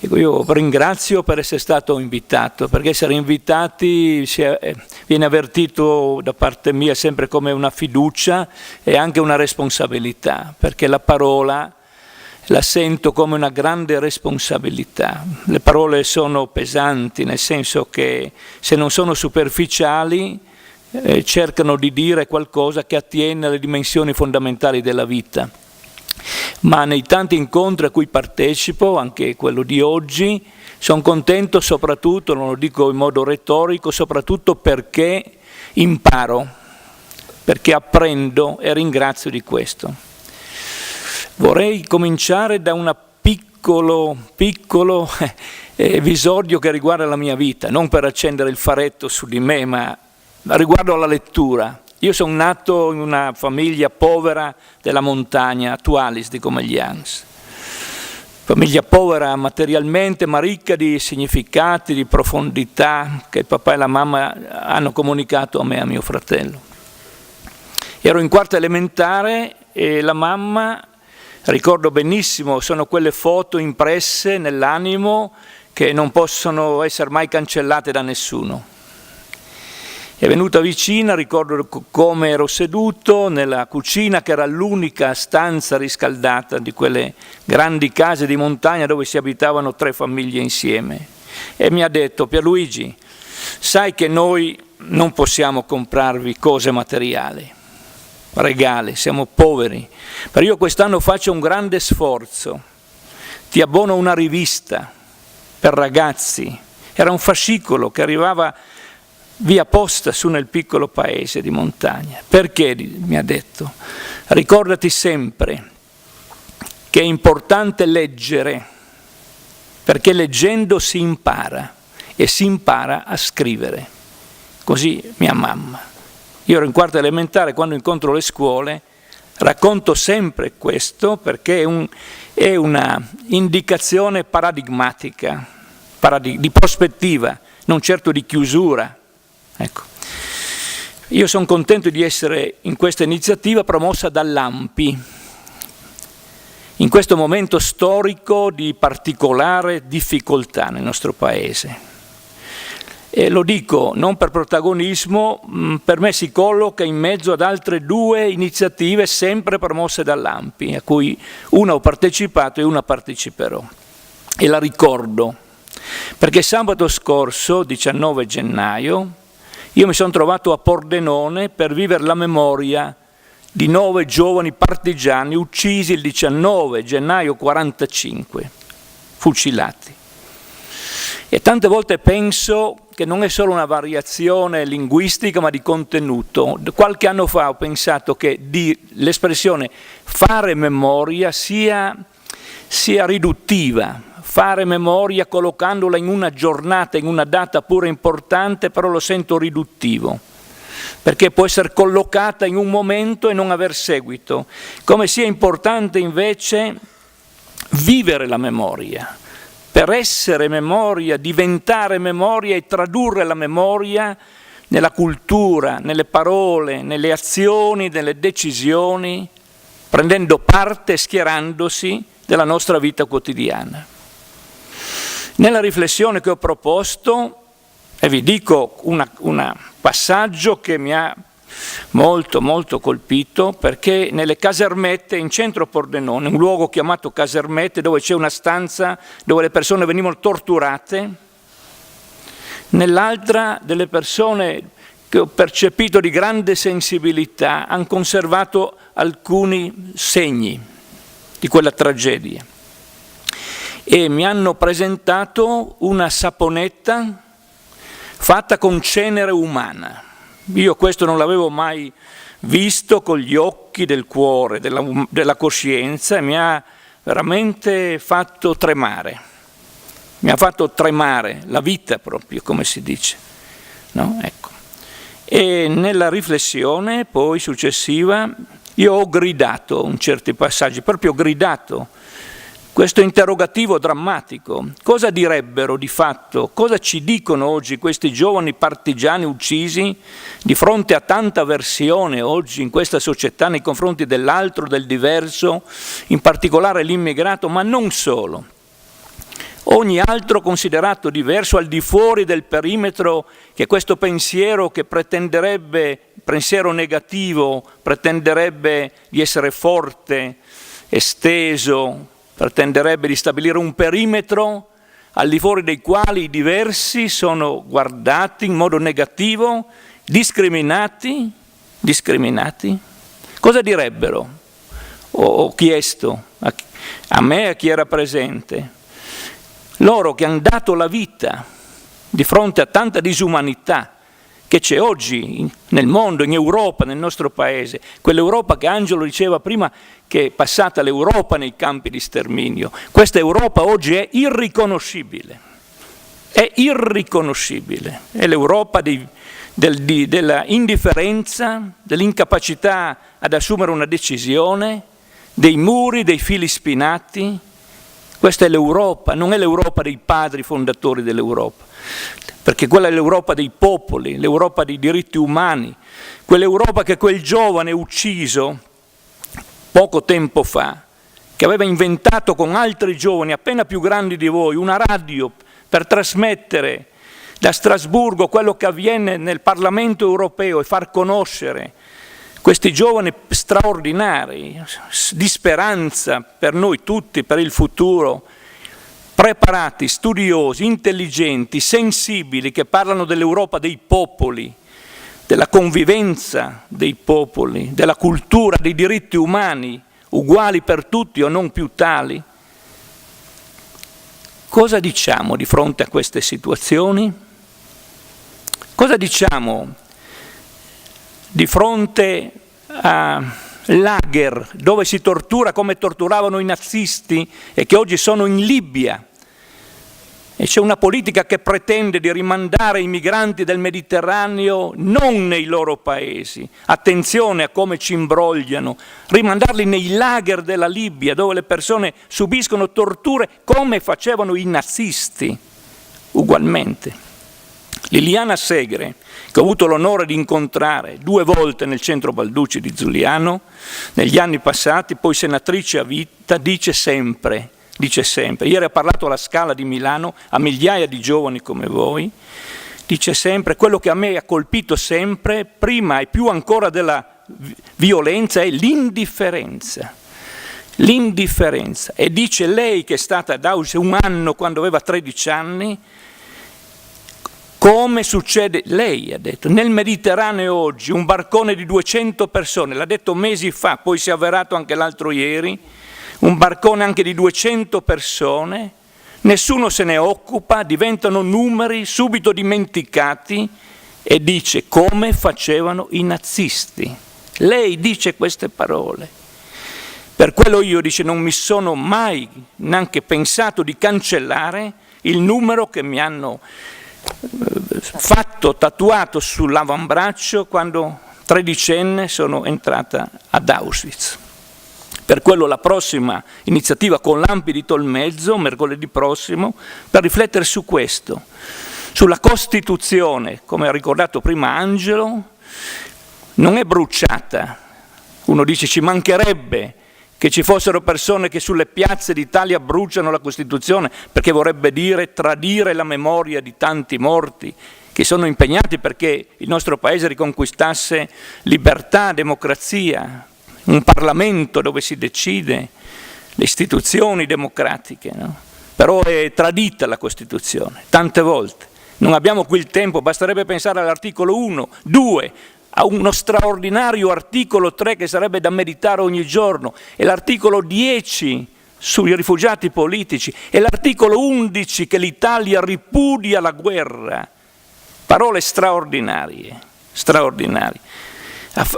Ecco, io ringrazio per essere stato invitato, perché essere invitati viene avvertito da parte mia sempre come una fiducia e anche una responsabilità, perché la parola la sento come una grande responsabilità. Le parole sono pesanti, nel senso che se non sono superficiali cercano di dire qualcosa che attiene alle dimensioni fondamentali della vita. Ma nei tanti incontri a cui partecipo, anche quello di oggi, sono contento soprattutto, non lo dico in modo retorico, soprattutto perché imparo, perché apprendo e ringrazio di questo. Vorrei cominciare da un piccolo episodio che riguarda la mia vita, non per accendere il faretto su di me, ma riguardo alla lettura. Io sono nato in una famiglia povera della montagna, a Tualis di Comeglians. Famiglia povera materialmente, ma ricca di significati, di profondità che il papà e la mamma hanno comunicato a me e a mio fratello. Ero in quarta elementare e la mamma, ricordo benissimo, sono quelle foto impresse nell'animo che non possono essere mai cancellate da nessuno. È venuta vicina, ricordo come ero seduto nella cucina, che era l'unica stanza riscaldata di quelle grandi case di montagna dove si abitavano 3 famiglie insieme. E mi ha detto: Pierluigi, sai che noi non possiamo comprarvi cose materiali, regali, siamo poveri, però io quest'anno faccio un grande sforzo, ti abbono una rivista per ragazzi. Era un fascicolo che arrivava via posta su nel piccolo paese di montagna. Perché, mi ha detto, ricordati sempre che è importante leggere, perché leggendo si impara e si impara a scrivere. Così mia mamma. Io ero in quarta elementare, quando incontro le scuole racconto sempre questo, perché è una indicazione paradigmatica, di prospettiva, non certo di chiusura. Ecco, io sono contento di essere in questa iniziativa promossa dall'ANPI, in questo momento storico di particolare difficoltà nel nostro Paese. E lo dico non per protagonismo, per me si colloca in mezzo ad altre 2 iniziative sempre promosse dall'ANPI, a cui una ho partecipato e una parteciperò. E la ricordo, perché sabato scorso, 19 gennaio, io mi sono trovato a Pordenone per vivere la memoria di 9 giovani partigiani uccisi il 19 gennaio 1945, fucilati. E tante volte penso che non è solo una variazione linguistica, ma di contenuto. Qualche anno fa ho pensato che l'espressione fare memoria sia riduttiva. Fare memoria collocandola in una giornata, in una data pure importante, però lo sento riduttivo, perché può essere collocata in un momento e non aver seguito. Come sia importante invece vivere la memoria, per essere memoria, diventare memoria e tradurre la memoria nella cultura, nelle parole, nelle azioni, nelle decisioni, prendendo parte, schierandosi della nostra vita quotidiana. Nella riflessione che ho proposto, e vi dico un passaggio che mi ha molto colpito, perché nelle casermette in centro a Pordenone, un luogo chiamato casermette dove c'è una stanza dove le persone venivano torturate, nell'altra delle persone che ho percepito di grande sensibilità hanno conservato alcuni segni di quella tragedia. E mi hanno presentato una saponetta fatta con cenere umana. Io questo non l'avevo mai visto con gli occhi del cuore, della coscienza, e mi ha veramente fatto tremare. Mi ha fatto tremare la vita proprio, come si dice. No? Ecco. E nella riflessione poi successiva io ho gridato in certi passaggi, proprio gridato, questo interrogativo drammatico. Cosa direbbero di fatto, cosa ci dicono oggi questi giovani partigiani uccisi di fronte a tanta avversione oggi in questa società nei confronti dell'altro, del diverso, in particolare l'immigrato, ma non solo. ogni altro considerato diverso al di fuori del perimetro che questo pensiero che pensiero negativo, pretenderebbe di essere forte, esteso, pretenderebbe di stabilire un perimetro al di fuori dei quali i diversi sono guardati in modo negativo, discriminati. Cosa direbbero? Ho chiesto a me e a chi era presente. Loro che hanno dato la vita di fronte a tanta disumanità che c'è oggi nel mondo, in Europa, nel nostro paese, quell'Europa che Angelo diceva prima che è passata l'Europa nei campi di sterminio, questa Europa oggi è irriconoscibile, è l'Europa della indifferenza, dell'incapacità ad assumere una decisione, dei muri, dei fili spinati. Questa è l'Europa, non è l'Europa dei padri fondatori dell'Europa, perché quella è l'Europa dei popoli, l'Europa dei diritti umani, quell'Europa che quel giovane ucciso poco tempo fa, che aveva inventato con altri giovani appena più grandi di voi una radio per trasmettere da Strasburgo quello che avviene nel Parlamento europeo e far conoscere questi giovani straordinari, di speranza per noi tutti, per il futuro, preparati, studiosi, intelligenti, sensibili, che parlano dell'Europa dei popoli, della convivenza dei popoli, della cultura, dei diritti umani, uguali per tutti o non più tali. Cosa diciamo di fronte a queste situazioni? Cosa diciamo di fronte a lager dove si tortura come torturavano i nazisti e che oggi sono in Libia? E c'è una politica che pretende di rimandare i migranti del Mediterraneo non nei loro paesi, attenzione a come ci imbrogliano, rimandarli nei lager della Libia dove le persone subiscono torture come facevano i nazisti, ugualmente. Liliana Segre, che ho avuto l'onore di incontrare 2 volte nel centro Balducci di Giuliano, negli anni passati, poi senatrice a vita, dice sempre, ieri ha parlato alla Scala di Milano a migliaia di giovani come voi, dice sempre, quello che a me ha colpito sempre, prima e più ancora della violenza, è l'indifferenza. E dice lei che è stata ad Auschwitz 1 anno quando aveva 13 anni, come succede, lei ha detto, nel Mediterraneo oggi un barcone di 200 persone, l'ha detto mesi fa, poi si è avverato anche l'altro ieri, un barcone anche di 200 persone, nessuno se ne occupa, diventano numeri subito dimenticati, e dice come facevano i nazisti. Lei dice queste parole. Per quello io, dice, non mi sono mai neanche pensato di cancellare il numero che mi hanno tatuato sull'avambraccio quando 13enne sono entrata ad Auschwitz. Per quello la prossima iniziativa con l'Ampi di Tolmezzo, mercoledì prossimo, per riflettere su questo, sulla Costituzione, come ha ricordato prima Angelo, non è bruciata. Uno dice ci mancherebbe che ci fossero persone che sulle piazze d'Italia bruciano la Costituzione, perché vorrebbe dire tradire la memoria di tanti morti che sono impegnati perché il nostro Paese riconquistasse libertà, democrazia, un Parlamento dove si decide, le istituzioni democratiche, no? Però è tradita la Costituzione, tante volte. Non abbiamo qui il tempo, basterebbe pensare all'articolo 1, 2, a uno straordinario articolo 3 che sarebbe da meditare ogni giorno, e l'articolo 10 sui rifugiati politici, e l'articolo 11 che l'Italia ripudia la guerra. Parole straordinarie, straordinarie.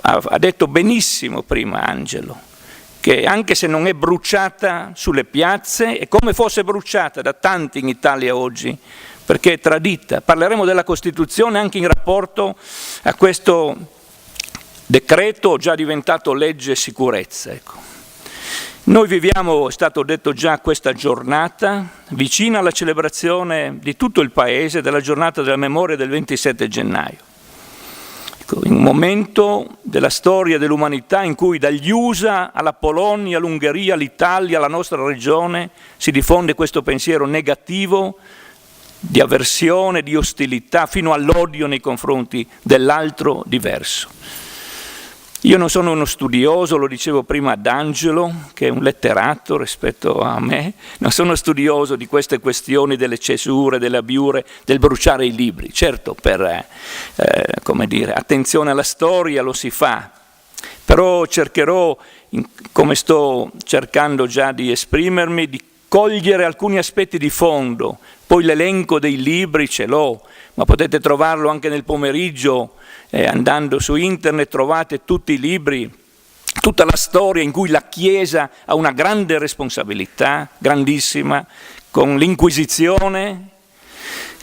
Ha detto benissimo prima Angelo, che anche se non è bruciata sulle piazze, è come fosse bruciata da tanti in Italia oggi, perché è tradita. Parleremo della Costituzione anche in rapporto a questo decreto già diventato legge sicurezza. Ecco. Noi viviamo, è stato detto già, questa giornata vicina alla celebrazione di tutto il Paese della giornata della memoria del 27 gennaio. Ecco, in un momento della storia dell'umanità in cui dagli USA alla Polonia, all'Ungheria, all'Italia, alla nostra regione si diffonde questo pensiero negativo di avversione, di ostilità, fino all'odio nei confronti dell'altro diverso. Io non sono uno studioso, lo dicevo prima ad Angelo, che è un letterato rispetto a me, non sono studioso di queste questioni delle cesure, delle abiure, del bruciare i libri. Certo, per attenzione alla storia lo si fa, però cercherò, come sto cercando già di esprimermi, di cogliere alcuni aspetti di fondo. Poi l'elenco dei libri ce l'ho, ma potete trovarlo anche nel pomeriggio, andando su internet trovate tutti i libri, tutta la storia in cui la Chiesa ha una grande responsabilità, grandissima, con l'Inquisizione,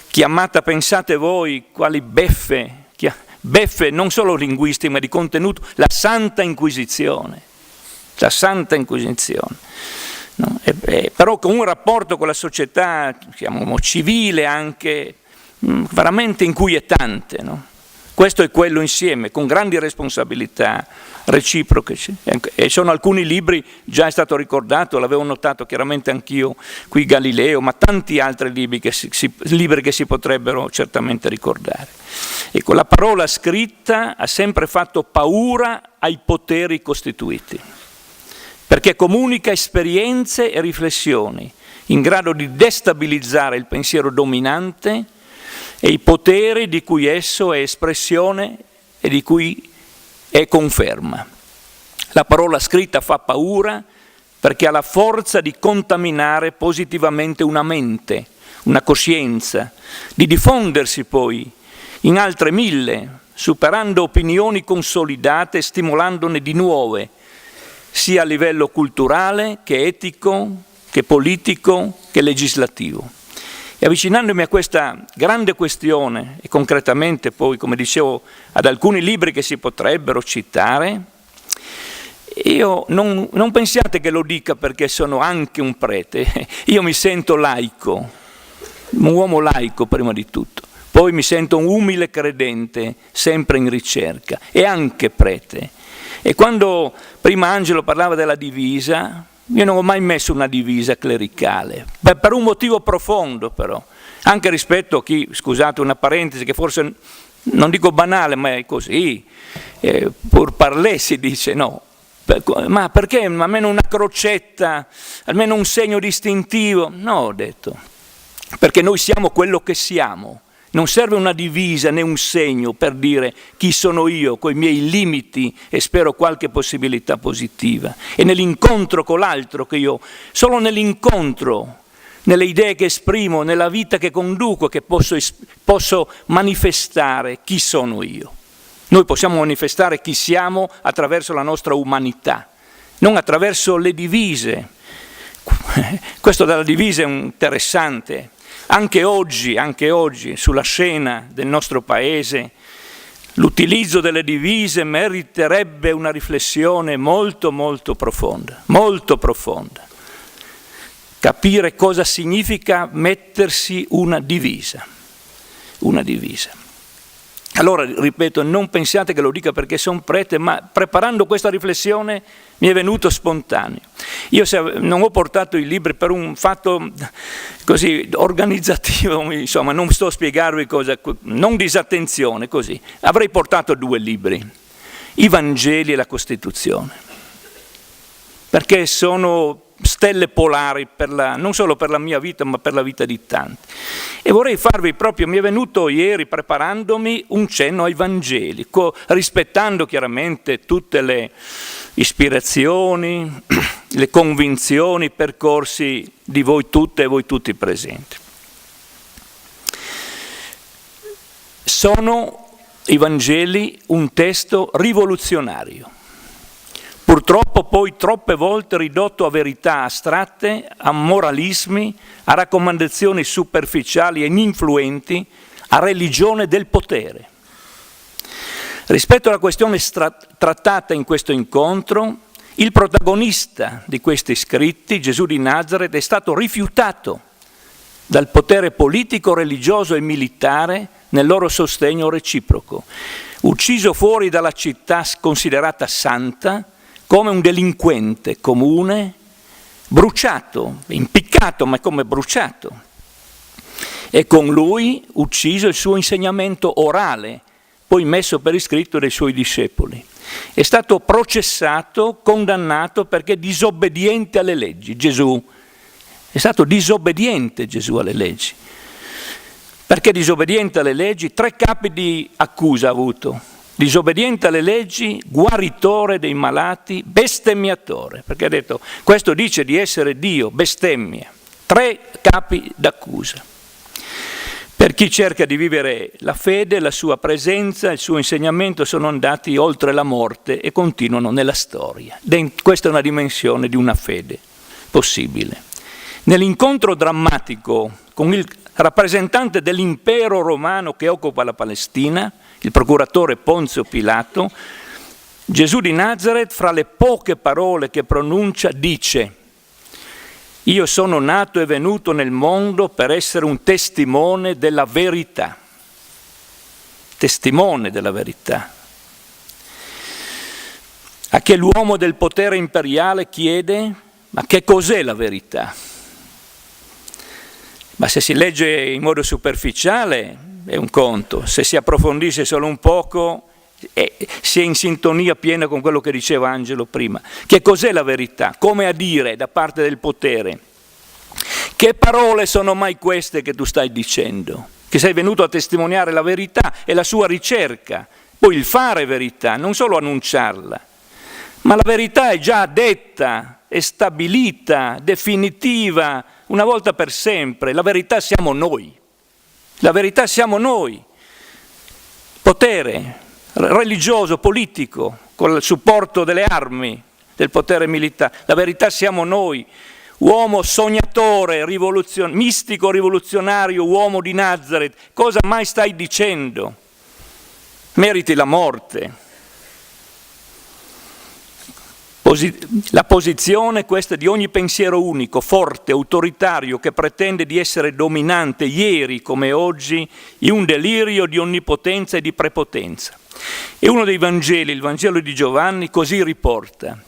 chiamata, pensate voi, quali beffe non solo linguistiche ma di contenuto, la Santa Inquisizione, la Santa Inquisizione. No? Però con un rapporto con la società, diciamo, civile anche, veramente inquietante, no? Questo e quello insieme, con grandi responsabilità reciproche. E sono alcuni libri, già è stato ricordato, l'avevo notato chiaramente anch'io qui Galileo, ma tanti altri libri che si potrebbero certamente ricordare. Ecco, la parola scritta ha sempre fatto paura ai poteri costituiti, perché comunica esperienze e riflessioni in grado di destabilizzare il pensiero dominante e i poteri di cui esso è espressione e di cui è conferma. La parola scritta fa paura perché ha la forza di contaminare positivamente una mente, una coscienza, di diffondersi poi in altre mille, superando opinioni consolidate e stimolandone di nuove, sia a livello culturale che etico, che politico, che legislativo. E avvicinandomi a questa grande questione, e concretamente poi, come dicevo, ad alcuni libri che si potrebbero citare, io non pensiate che lo dica perché sono anche un prete, io mi sento laico, un uomo laico prima di tutto, poi mi sento un umile credente, sempre in ricerca, e anche prete. E quando prima Angelo parlava della divisa, io non ho mai messo una divisa clericale, per un motivo profondo però, anche rispetto a chi, scusate una parentesi che forse non dico banale, ma è così, pur parler si dice no, ma perché almeno una crocetta, almeno un segno distintivo? No, ho detto, perché noi siamo quello che siamo. Non serve una divisa né un segno per dire chi sono io, coi miei limiti e spero qualche possibilità positiva. E nell'incontro con l'altro che io, solo nell'incontro, nelle idee che esprimo, nella vita che conduco, che posso manifestare chi sono io. Noi possiamo manifestare chi siamo attraverso la nostra umanità, non attraverso le divise. Questo della divisa è interessante. Anche oggi, sulla scena del nostro paese, l'utilizzo delle divise meriterebbe una riflessione molto, molto profonda, molto profonda. Capire cosa significa mettersi una divisa, una divisa. Allora, ripeto, non pensiate che lo dica perché sono prete, ma preparando questa riflessione mi è venuto spontaneo. Io non ho portato i libri per un fatto così organizzativo, insomma, non sto a spiegarvi cosa, non disattenzione, così. Avrei portato 2 libri, i Vangeli e la Costituzione, perché sono stelle polari non solo per la mia vita, ma per la vita di tanti. E vorrei farvi proprio, mi è venuto ieri preparandomi un cenno ai Vangeli, rispettando chiaramente tutte le ispirazioni, le convinzioni, i percorsi di voi tutte e voi tutti presenti. Sono i Vangeli un testo rivoluzionario, purtroppo poi troppe volte ridotto a verità astratte, a moralismi, a raccomandazioni superficiali e influenti, a religione del potere. Rispetto alla questione trattata in questo incontro, il protagonista di questi scritti, Gesù di Nazaret, è stato rifiutato dal potere politico, religioso e militare nel loro sostegno reciproco. Ucciso fuori dalla città considerata santa, come un delinquente comune, bruciato, impiccato, ma come bruciato. E con lui ucciso il suo insegnamento orale, poi messo per iscritto dai suoi discepoli. È stato processato, condannato perché disobbediente alle leggi. Gesù è stato disobbediente, Gesù, alle leggi. Perché disobbediente alle leggi? 3 capi di accusa ha avuto. Disobbediente alle leggi, guaritore dei malati, bestemmiatore. Perché ha detto, questo dice di essere Dio, bestemmia. 3 capi d'accusa. Per chi cerca di vivere la fede, la sua presenza, il suo insegnamento sono andati oltre la morte e continuano nella storia. Questa è una dimensione di una fede possibile. Nell'incontro drammatico con il rappresentante dell'impero romano che occupa la Palestina, il procuratore Ponzio Pilato, Gesù di Nazaret, fra le poche parole che pronuncia, dice: io sono nato e venuto nel mondo per essere un testimone della verità. Testimone della verità. A che l'uomo del potere imperiale chiede: ma che cos'è la verità? Ma se si legge in modo superficiale è un conto, se si approfondisce solo un poco si è in sintonia piena con quello che diceva Angelo prima. Che cos'è la verità? Come a dire da parte del potere: che parole sono mai queste che tu stai dicendo? Che sei venuto a testimoniare la verità e la sua ricerca, poi il fare verità, non solo annunciarla. Ma la verità è già detta, è stabilita, definitiva, una volta per sempre. La verità siamo noi. La verità siamo noi. Potere religioso, politico, con il supporto delle armi, del potere militare. La verità siamo noi. Uomo sognatore, mistico rivoluzionario, uomo di Nazaret, cosa mai stai dicendo? Meriti la morte. La posizione questa di ogni pensiero unico, forte, autoritario, che pretende di essere dominante ieri come oggi, in un delirio di onnipotenza e di prepotenza. E uno dei Vangeli, il Vangelo di Giovanni, così riporta: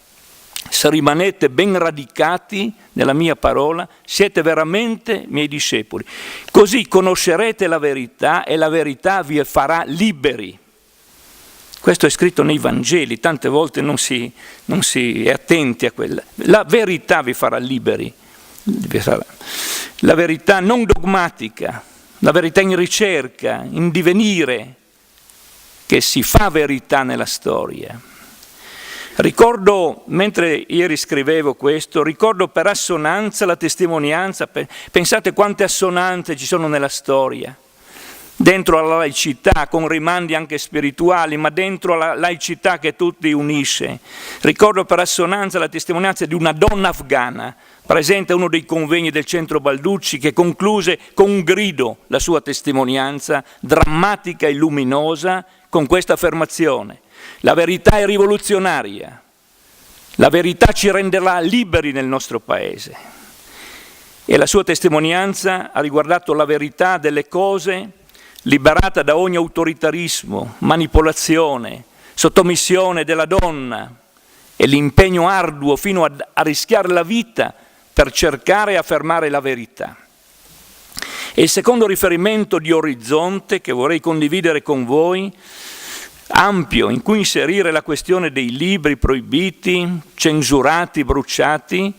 se rimanete ben radicati nella mia parola, siete veramente miei discepoli. Così conoscerete la verità e la verità vi farà liberi. Questo è scritto nei Vangeli, tante volte non si è attenti a quella. La verità vi farà liberi. La verità non dogmatica, la verità in ricerca, in divenire, che si fa verità nella storia. Ricordo, mentre ieri scrivevo questo, ricordo per assonanza la testimonianza, pensate quante assonanze ci sono nella storia, dentro alla laicità, con rimandi anche spirituali, ma dentro alla laicità che tutti unisce. Ricordo per assonanza la testimonianza di una donna afghana, presente a uno dei convegni del centro Balducci, che concluse con un grido la sua testimonianza, drammatica e luminosa, con questa affermazione: la verità è rivoluzionaria, la verità ci renderà liberi nel nostro paese. E la sua testimonianza ha riguardato la verità delle cose, liberata da ogni autoritarismo, manipolazione, sottomissione della donna e l'impegno arduo fino a rischiare la vita per cercare e affermare la verità. E il secondo riferimento di orizzonte che vorrei condividere con voi, ampio, in cui inserire la questione dei libri proibiti, censurati, bruciati,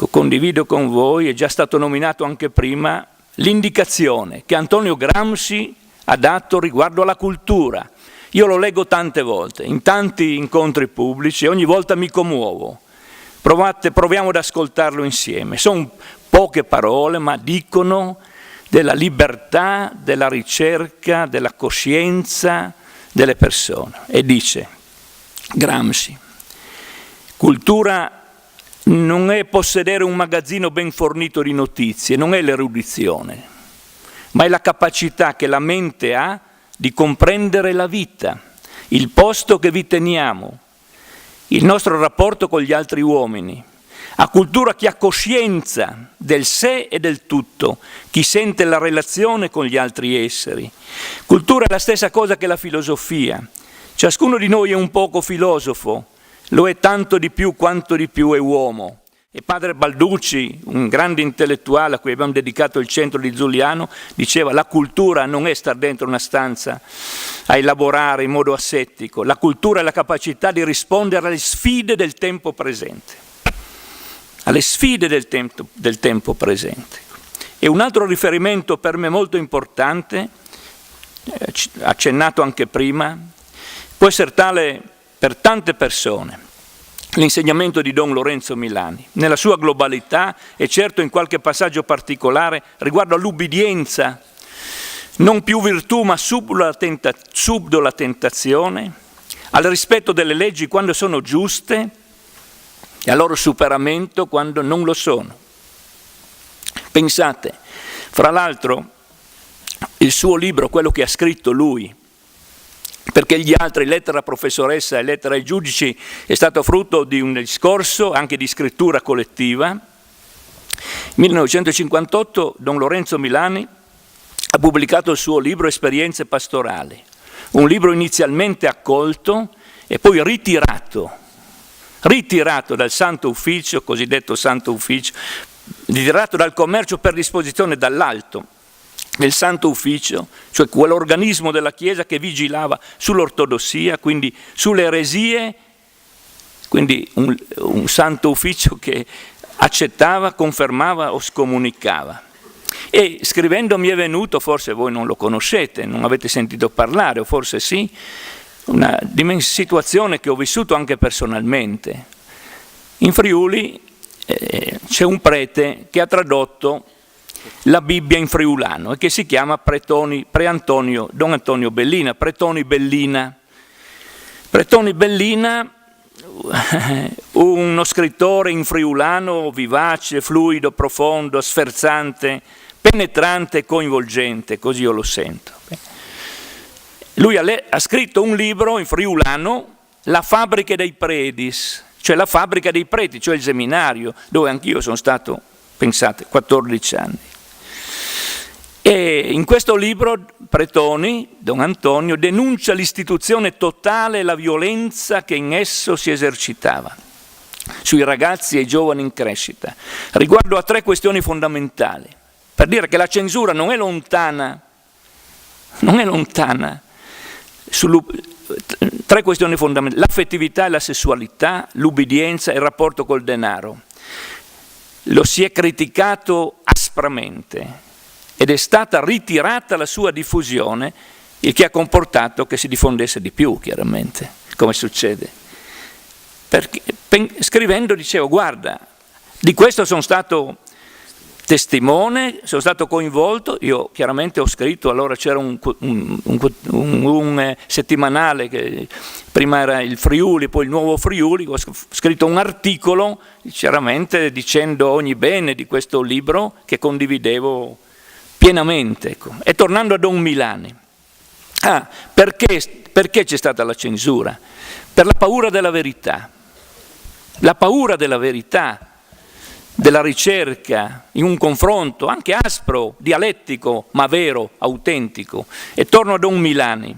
condivido con voi, è già stato nominato anche prima, l'indicazione che Antonio Gramsci ha dato riguardo alla cultura. Io lo leggo tante volte, in tanti incontri pubblici, e ogni volta mi commuovo. Proviamo ad ascoltarlo insieme. Sono poche parole, ma dicono della libertà, della ricerca, della coscienza delle persone. E dice Gramsci: cultura non è possedere un magazzino ben fornito di notizie, non è l'erudizione, ma è la capacità che la mente ha di comprendere la vita, il posto che vi teniamo, il nostro rapporto con gli altri uomini, A cultura chi ha coscienza del sé e del tutto, chi sente la relazione con gli altri esseri. Cultura è la stessa cosa che la filosofia. Ciascuno di noi è un poco filosofo, lo è tanto di più quanto di più è uomo. E padre Balducci, un grande intellettuale a cui abbiamo dedicato il centro di Giuliano, diceva: la cultura non è stare dentro una stanza a elaborare in modo assettico, la cultura è la capacità di rispondere alle sfide del tempo presente. Alle sfide del tempo presente. E un altro riferimento per me molto importante, accennato anche prima, può essere tale per tante persone, l'insegnamento di Don Lorenzo Milani, nella sua globalità e certo in qualche passaggio particolare riguardo all'ubbidienza, non più virtù ma subdola tentazione, al rispetto delle leggi quando sono giuste e al loro superamento quando non lo sono. Pensate, fra l'altro, il suo libro, quello che ha scritto lui, perché gli altri, lettera professoressa e lettera ai giudici, è stato frutto di un discorso anche di scrittura collettiva. Nel 1958 Don Lorenzo Milani ha pubblicato il suo libro Esperienze pastorali, un libro inizialmente accolto e poi ritirato dal Santo Ufficio, cosiddetto Santo Ufficio, ritirato dal commercio per disposizione dall'alto del Santo Ufficio, cioè quell'organismo della Chiesa che vigilava sull'ortodossia, quindi sulle eresie, quindi un Santo Ufficio che accettava, confermava o scomunicava. E scrivendo mi è venuto, forse voi non lo conoscete, non avete sentito parlare, o forse sì, una situazione che ho vissuto anche personalmente. In Friuli c'è un prete che ha tradotto la Bibbia in friulano e che si chiama Don Antonio Bellina, Pretoni Bellina. Pretoni Bellina, uno scrittore in friulano vivace, fluido, profondo, sferzante, penetrante e coinvolgente, così io lo sento. Lui ha scritto un libro in friulano, La fabbrica dei predis, cioè la fabbrica dei preti, cioè il seminario, dove anch'io sono stato, pensate, 14 anni. E in questo libro Pretoni, Don Antonio, denuncia l'istituzione totale e la violenza che in esso si esercitava sui ragazzi e i giovani in crescita, riguardo a 3 questioni fondamentali, per dire che la censura non è lontana, 3 questioni fondamentali: l'affettività e la sessualità, l'ubbidienza e il rapporto col denaro. Lo si è criticato aspramente ed è stata ritirata la sua diffusione, il che ha comportato che si diffondesse di più, chiaramente, come succede. Perché, scrivendo dicevo: guarda, di questo sono stato testimone, sono stato coinvolto. Io chiaramente ho scritto, allora c'era un settimanale che prima era il Friuli, poi il Nuovo Friuli, ho scritto un articolo chiaramente dicendo ogni bene di questo libro che condividevo pienamente. Ecco. E tornando a Don Milani, perché c'è stata la censura? Per la paura della verità, della ricerca, in un confronto anche aspro, dialettico, ma vero, autentico. E torno a Don Milani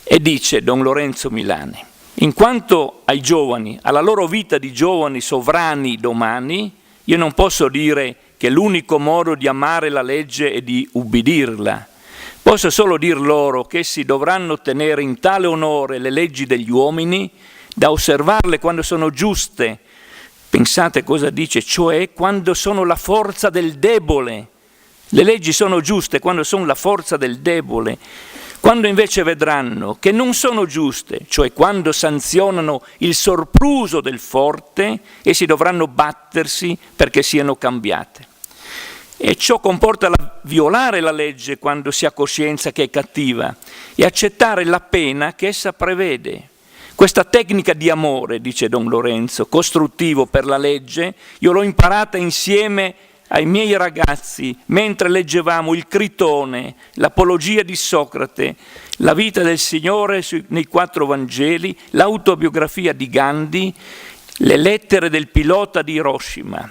e dice Don Lorenzo Milani: in quanto ai giovani, alla loro vita di giovani sovrani domani, io non posso dire che l'unico modo di amare la legge è di ubbidirla. Posso solo dir loro che essi dovranno tenere in tale onore le leggi degli uomini, da osservarle quando sono giuste. Pensate cosa dice, cioè quando sono la forza del debole. Le leggi sono giuste quando sono la forza del debole. Quando invece vedranno che non sono giuste, cioè quando sanzionano il sopruso del forte, essi dovranno battersi perché siano cambiate. E ciò comporta violare la legge quando si ha coscienza che è cattiva e accettare la pena che essa prevede. Questa tecnica di amore, dice Don Lorenzo, costruttivo per la legge, io l'ho imparata insieme ai miei ragazzi mentre leggevamo il Critone, l'Apologia di Socrate, la vita del Signore nei 4 Vangeli, l'autobiografia di Gandhi, Le lettere del pilota di Hiroshima,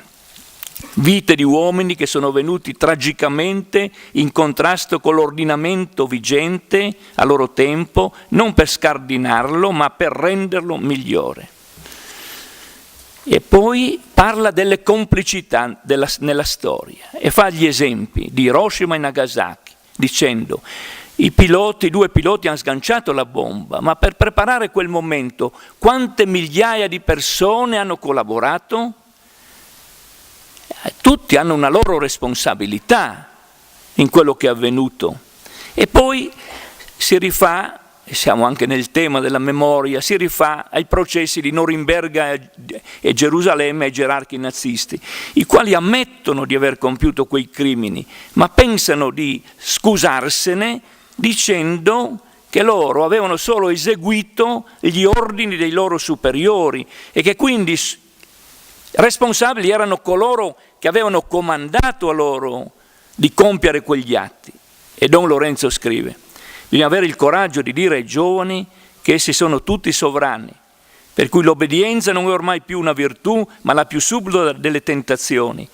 vite di uomini che sono venuti tragicamente in contrasto con l'ordinamento vigente a loro tempo, non per scardinarlo, ma per renderlo migliore. E poi parla delle complicità nella storia e fa gli esempi di Hiroshima e Nagasaki, dicendo: i due piloti hanno sganciato la bomba, ma per preparare quel momento quante migliaia di persone hanno collaborato? Tutti hanno una loro responsabilità in quello che è avvenuto. E poi si rifà, e siamo anche nel tema della memoria, si rifà ai processi di Norimberga e Gerusalemme ai gerarchi nazisti, i quali ammettono di aver compiuto quei crimini, ma pensano di scusarsene dicendo che loro avevano solo eseguito gli ordini dei loro superiori e che quindi responsabili erano coloro che avevano comandato a loro di compiere quegli atti. E Don Lorenzo scrive: bisogna avere il coraggio di dire ai giovani che essi sono tutti sovrani, per cui l'obbedienza non è ormai più una virtù, ma la più subdola delle tentazioni,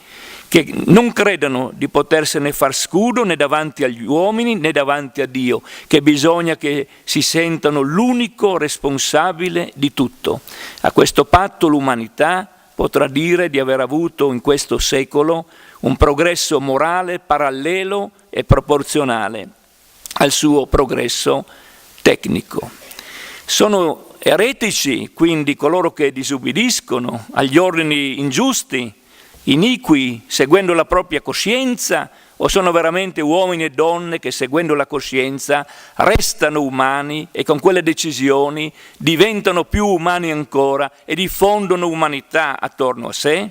che non credano di potersene far scudo né davanti agli uomini né davanti a Dio, che bisogna che si sentano l'unico responsabile di tutto. A questo patto l'umanità potrà dire di aver avuto in questo secolo un progresso morale parallelo e proporzionale al suo progresso tecnico. Sono eretici quindi coloro che disubbidiscono agli ordini ingiusti, iniqui, seguendo la propria coscienza, o sono veramente uomini e donne che, seguendo la coscienza, restano umani e con quelle decisioni diventano più umani ancora e diffondono umanità attorno a sé?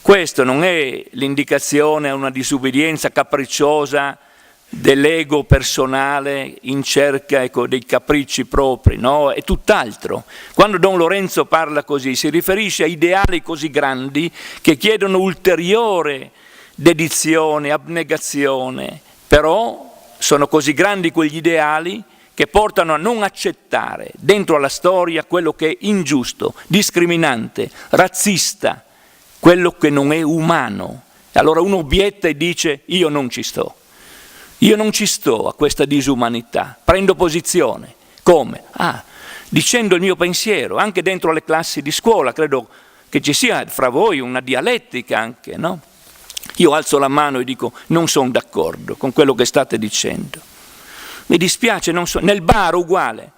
Questo non è l'indicazione a una disubbidienza capricciosa dell'ego personale in cerca dei capricci propri, no? È tutt'altro. Quando Don Lorenzo parla così si riferisce a ideali così grandi che chiedono ulteriore dedizione, abnegazione, però sono così grandi quegli ideali che portano a non accettare dentro alla storia quello che è ingiusto, discriminante, razzista, quello che non è umano. E allora uno obietta e dice: io non ci sto. Io non ci sto a questa disumanità, prendo posizione. Come? Dicendo il mio pensiero, anche dentro le classi di scuola, credo che ci sia fra voi una dialettica anche, no? Io alzo la mano e dico: non sono d'accordo con quello che state dicendo. Mi dispiace, non so. Nel bar uguale.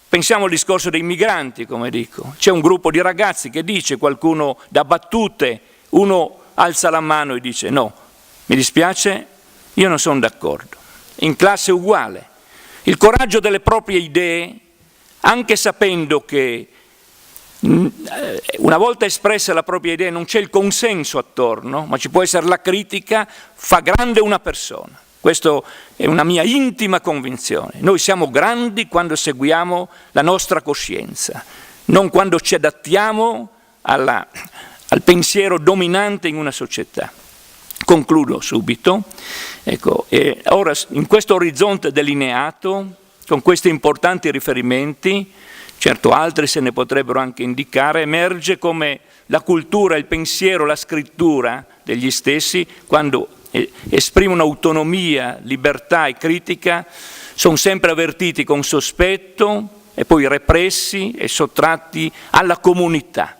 Pensiamo al discorso dei migranti, come dico. C'è un gruppo di ragazzi che dice, qualcuno dà battute, uno alza la mano e dice: no, mi dispiace, io non sono d'accordo. In classe uguale. Il coraggio delle proprie idee, anche sapendo che una volta espressa la propria idea non c'è il consenso attorno, ma ci può essere la critica, fa grande una persona. Questa è una mia intima convinzione. Noi siamo grandi quando seguiamo la nostra coscienza, non quando ci adattiamo al pensiero dominante in una società. Concludo subito. Ecco, e ora in questo orizzonte delineato, con questi importanti riferimenti, certo altri se ne potrebbero anche indicare, emerge come la cultura, il pensiero, la scrittura degli stessi, quando esprimono autonomia, libertà e critica, sono sempre avvertiti con sospetto e poi repressi e sottratti alla comunità,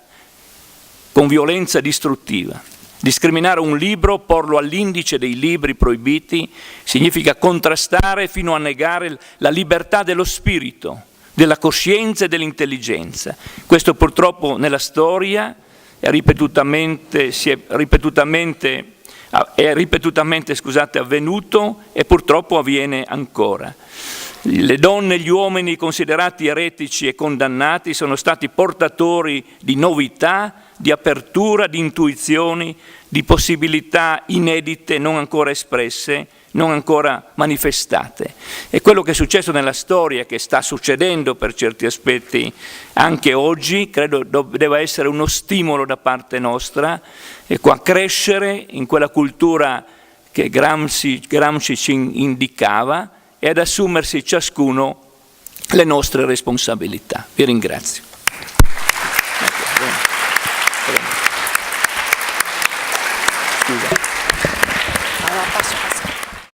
con violenza distruttiva. Discriminare un libro, porlo all'indice dei libri proibiti, significa contrastare fino a negare la libertà dello spirito, della coscienza e dell'intelligenza. Questo purtroppo nella storia è ripetutamente avvenuto e purtroppo avviene ancora. Le donne e gli uomini considerati eretici e condannati sono stati portatori di novità, di apertura, di intuizioni, di possibilità inedite, non ancora espresse, non ancora manifestate. E quello che è successo nella storia, che sta succedendo per certi aspetti anche oggi, credo debba essere uno stimolo da parte nostra, ecco, a crescere in quella cultura che Gramsci ci indicava e ad assumersi ciascuno le nostre responsabilità. Vi ringrazio.